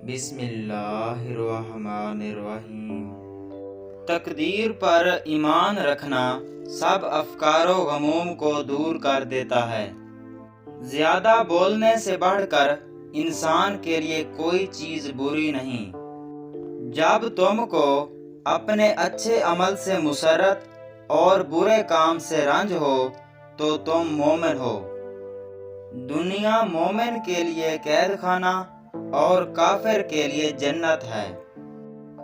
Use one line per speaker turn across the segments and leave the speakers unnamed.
بسم اللہ الرحمن الرحیم۔ تقدیر پر ایمان رکھنا سب افکار و غموم کو دور کر دیتا ہے۔ زیادہ بولنے سے بڑھ کر انسان کے لیے کوئی چیز بری نہیں۔ جب تم کو اپنے اچھے عمل سے مسرت اور برے کام سے رنج ہو تو تم مومن ہو۔ دنیا مومن کے لیے قید خانہ اور کافر کے لیے جنت ہے۔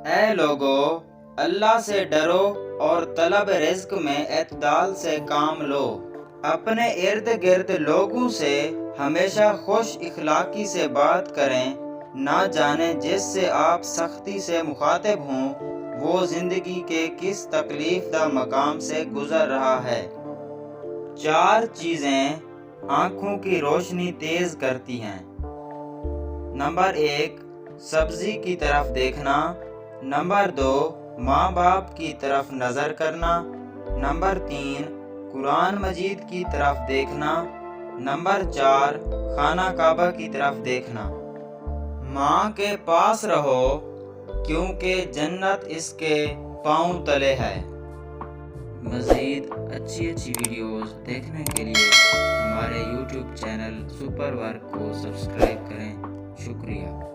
اے لوگو، اللہ سے ڈرو اور طلب رزق میں اعتدال سے کام لو۔ اپنے ارد گرد لوگوں سے ہمیشہ خوش اخلاقی سے بات کریں، نہ جانے جس سے آپ سختی سے مخاطب ہوں وہ زندگی کے کس تکلیف دہ مقام سے گزر رہا ہے۔ 4 چیزیں آنکھوں کی روشنی تیز کرتی ہیں۔ نمبر 1، سبزی کی طرف دیکھنا۔ نمبر 2، ماں باپ کی طرف نظر کرنا۔ نمبر 3، قرآن مجید کی طرف دیکھنا۔ نمبر 4، خانہ کعبہ کی طرف دیکھنا۔ ماں کے پاس رہو کیونکہ جنت اس کے پاؤں تلے ہے۔ مزید اچھی ویڈیوز دیکھنے کے لیے ہمارے YouTube چینل سپر ورک کو سبسکرائب کریں۔ شکریہ۔